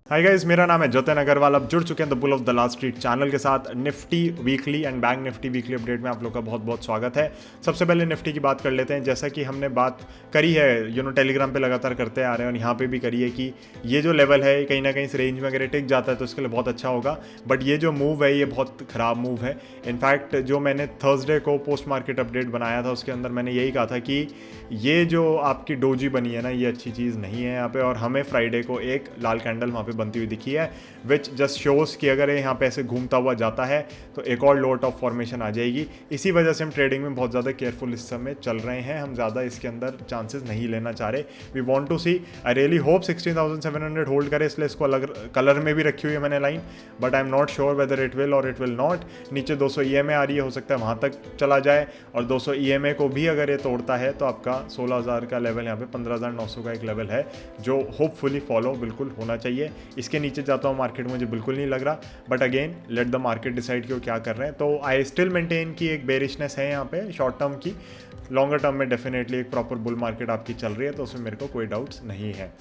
Hi guys, मेरा नाम है जतिन अग्रवाल। अब जुड़ चुके हैं the bull of the last street channel के साथ। Nifty weekly and bank Nifty weekly update में आप लोग का बहुत बहुत स्वागत है। सबसे पहले निफ्टी की बात कर लेते हैं। जैसा कि हमने बात करी है टेलीग्राम पे लगातार करते आ रहे हैं और यहाँ पे भी करी है कि ये जो लेवल है कहीं ना कहीं इस रेंज में अगर ये टिक जाता है तो इसके लिए बहुत अच्छा होगा। बट ये जो मूव है ये बहुत ख़राब मूव है। इनफैक्ट जो मैंने थर्सडे को पोस्ट मार्केट अपडेट बनाया था उसके अंदर मैंने यही कहा था कि ये जो आपकी डोजी बनी है ना, ये अच्छी चीज़ नहीं है यहाँ पे। और हमें फ्राइडे को एक लाल कैंडल वहाँ पे बनती हुई दिखी है, विच जस्ट शोज़ कि अगर ये यहाँ पे ऐसे घूमता हुआ जाता है तो एक और लो टॉप फॉर्मेशन आ जाएगी। इसी वजह से हम ट्रेडिंग में बहुत ज़्यादा केयरफुल इस समय चल रहे हैं। हम ज़्यादा इसके अंदर चांसेस नहीं लेना चाह रहे। We want to see, I really hope 16,700 hold करे, इसलिए इसको अलग कलर में भी रखी हुई है मैंने line. But I am not sure whether it will और इट विल नॉट। नीचे 200 EMA आ रही है, हो सकता है वहाँ तक चला जाए। और 200 EMA को भी अगर ये तोड़ता है तो आपका 16,000 का लेवल, यहाँ पे 15,900 का एक लेवल है जो होपफुली फॉलो बिल्कुल होना चाहिए। इसके नीचे जाता हूँ मार्केट मुझे बिल्कुल नहीं लग रहा। But again let the market decide कि वो क्या कर रहे हैं। तो आई स्टिल मेंटेन की एक बेरिशनेस है यहाँ पे शॉर्ट टर्म की। लॉन्गर टर्म में डेफिनेटली एक प्रॉपर बुल मार्केट आपकी चल रही है, तो उसमें मेरे को कोई डाउट्स नहीं है।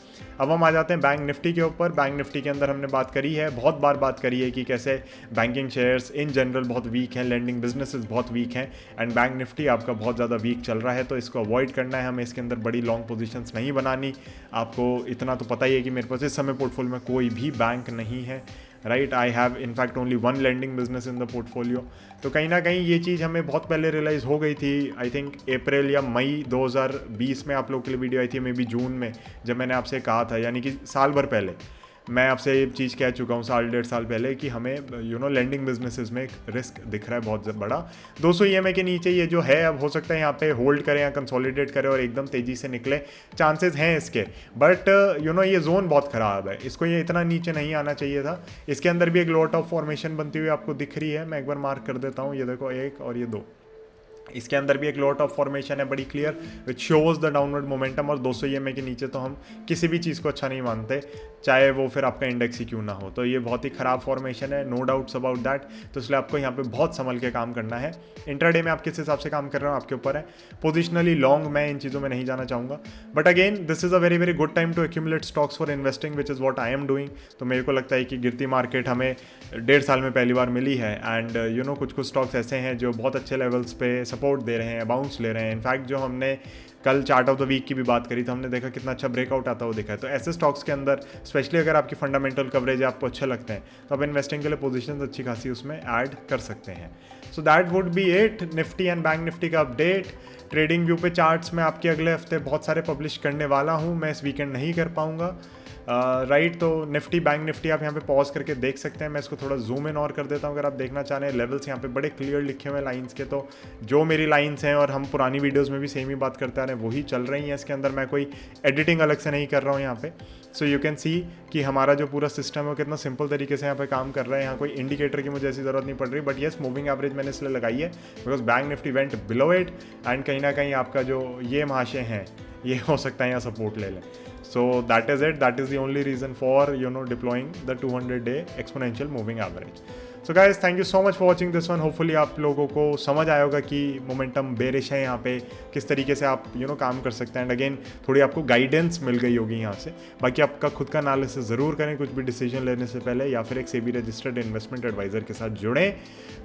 अब हम आ जाते हैं बैंक निफ्टी के ऊपर। बैंक निफ्टी के अंदर हमने बात करी है, बहुत बार बात करी है कि कैसे बैंकिंग शेयर्स इन जनरल बहुत वीक हैं, लेंडिंग बिजनेसेस बहुत वीक हैं एंड बैंक निफ्टी आपका बहुत ज़्यादा वीक चल रहा है। तो इसको अवॉइड करना है हमें, इसके अंदर बड़ी लॉन्ग पोजीशंस नहीं बनानी। आपको इतना तो पता ही है कि मेरे पास इस समय पोर्टफोलियो में कोई भी बैंक नहीं है, right. I have in fact only one landing business in the portfolio. तो कहीं ना कहीं ये चीज़ हमें बहुत पहले रियलाइज़ हो गई थी। आई थिंक अप्रैल या मई 2020 में आप लोग के लिए वीडियो आई थी, मे बी जून में, जब मैंने आपसे कहा था, यानी कि साल भर पहले मैं आपसे ये चीज़ कह चुका हूँ, साल डेढ़ साल पहले, कि हमें लैंडिंग बिजनेसेस में एक रिस्क दिख रहा है बहुत बड़ा। 200 EMA के नीचे ये जो है, अब हो सकता है यहाँ पे होल्ड करें या कंसोलिडेट करें और एकदम तेज़ी से निकले, चांसेस हैं इसके। बट ये जोन बहुत ख़राब है, इसको ये इतना नीचे नहीं आना चाहिए था। इसके अंदर भी एक लो टॉप फॉर्मेशन बनती हुई आपको दिख रही है। मैं एक बार मार्क कर देता हूँ, ये देखो, एक और ये दो। इसके अंदर भी एक लॉट ऑफ फॉर्मेशन है बड़ी clear, which shows the downward momentum. और 200 EMA के नीचे तो हम किसी भी चीज़ को अच्छा नहीं मानते, चाहे वो फिर आपका इंडेक्स ही क्यों ना हो। तो ये बहुत ही ख़राब फॉर्मेशन है, नो डाउट्स अबाउट दैट। तो इसलिए आपको यहाँ पे बहुत संभल के काम करना है। इंट्राडे में आप किस हिसाब से काम कर रहे हो आपके ऊपर है। पोजिशनली लॉन्ग मैं इन चीज़ों में नहीं जाना चाहूँगा। But again this is a very very good time to accumulate stocks for investing, which is what I am doing. तो मेरे को लगता है कि गिरती मार्केट हमें 1.5 साल में पहली बार मिली है एंड कुछ कुछ स्टॉक्स ऐसे हैं जो बहुत अच्छे लेवल्स पे सपोर्ट दे रहे हैं, बाउंस ले रहे हैं। इनफैक्ट जो हमने कल चार्ट ऑफ द वीक की भी बात करी तो हमने देखा कितना अच्छा ब्रेकआउट आता हुआ दिखा है। तो ऐसे स्टॉक्स के अंदर स्पेशली अगर आपकी फंडामेंटल कवरेज आपको अच्छे लगते हैं तो आप इन्वेस्टिंग के लिए पोजीशंस अच्छी खासी उसमें ऐड कर सकते हैं। So that would be it, Nifty and bank Nifty का अपडेट। ट्रेडिंग व्यू पे चार्ट्स में आपके अगले हफ्ते बहुत सारे पब्लिश करने वाला हूँ, मैं इस वीकेंड नहीं कर पाऊँगा, राइट। तो निफ्टी बैंक निफ्टी आप यहाँ पे पॉज करके देख सकते हैं। मैं इसको थोड़ा जूम इन और कर देता हूँ अगर आप देखना चाह रहे हैं। लेवल्स यहाँ पे बड़े क्लियर लिखे हुए हैं लाइंस के, तो जो मेरी लाइंस हैं और हम पुरानी वीडियोस में भी सेम ही बात करते आ रहे हैं वही चल रही हैं। इसके अंदर मैं कोई एडिटिंग अलग से नहीं कर रहा हूँ यहाँ पे। सो यू कैन सी कि हमारा जो पूरा सिस्टम है वो कितना सिंपल तरीके से यहाँ पे काम कर रहा है। यहाँ कोई इंडिकेटर की मुझे ऐसी ज़रूरत नहीं पड़ रही। बट येस, मूविंग एवरेज मैंने इसलिए लगाई है because bank Nifty went below it and कहीं ना कहीं आपका जो ये महाशय हैं ये हो सकता है यहाँ सपोर्ट ले लें। So that is it. That is the only reason for deploying the 200-day exponential moving average. So guys, thank you so much for watching this one. Hopefully आप लोगों को समझ आया होगा कि मोमेंटम बेरिश है यहाँ पे, किस तरीके से आप काम कर सकते हैं। एंड अगेन थोड़ी आपको गाइडेंस मिल गई होगी यहाँ से। बाकी आपका खुद का एनालिसिस ज़रूर करें कुछ भी डिसीजन लेने से पहले, या फिर एक सेबी रजिस्टर्ड इन्वेस्टमेंट एडवाइज़र के साथ जुड़ें।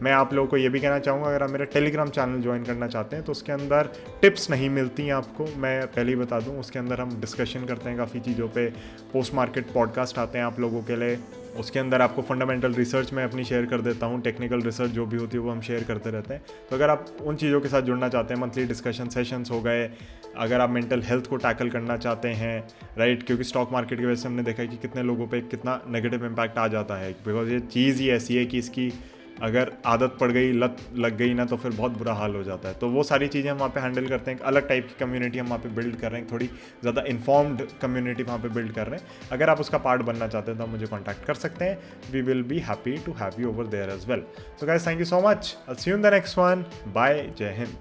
मैं आप लोगों को ये भी कहना चाहूँगा, अगर आप मेरा टेलीग्राम चैनल ज्वाइन करना चाहते हैं तो उसके अंदर टिप्स नहीं मिलती हैं आपको, मैं पहले ही बता दूँ। उसके अंदर हम डिस्कशन करते हैं काफ़ी चीज़ों पे, पोस्ट मार्केट पॉडकास्ट आते हैं आप लोगों के लिए। उसके अंदर आपको फंडामेंटल रिसर्च मैं अपनी शेयर कर देता हूँ, टेक्निकल रिसर्च जो भी होती है वो हम शेयर करते रहते हैं। तो अगर आप उन चीज़ों के साथ जुड़ना चाहते हैं, मंथली डिस्कशन सेशंस हो गए, अगर आप मेंटल हेल्थ को टैकल करना चाहते हैं, राइट, क्योंकि स्टॉक मार्केट की वजह से हमने देखा है कि कितने लोगों पे कितना नेगेटिव इम्पैक्ट आ जाता है, बिकॉज ये चीज़ ही ऐसी है कि इसकी अगर आदत पड़ गई, लत लग गई ना, तो फिर बहुत बुरा हाल हो जाता है। तो वो सारी चीज़ें हम वहाँ पे हैंडल करते हैं। एक अलग टाइप की कम्युनिटी हम वहाँ पे बिल्ड कर रहे हैं, थोड़ी ज़्यादा इन्फॉर्म्ड कम्युनिटी वहाँ पे बिल्ड कर रहे हैं। अगर आप उसका पार्ट बनना चाहते हैं तो आप मुझे कॉन्टैक्ट कर सकते हैं। We will be happy to have you over there as well. So guys, thank you so much. I see you in the next one. Bye, Jai Hind.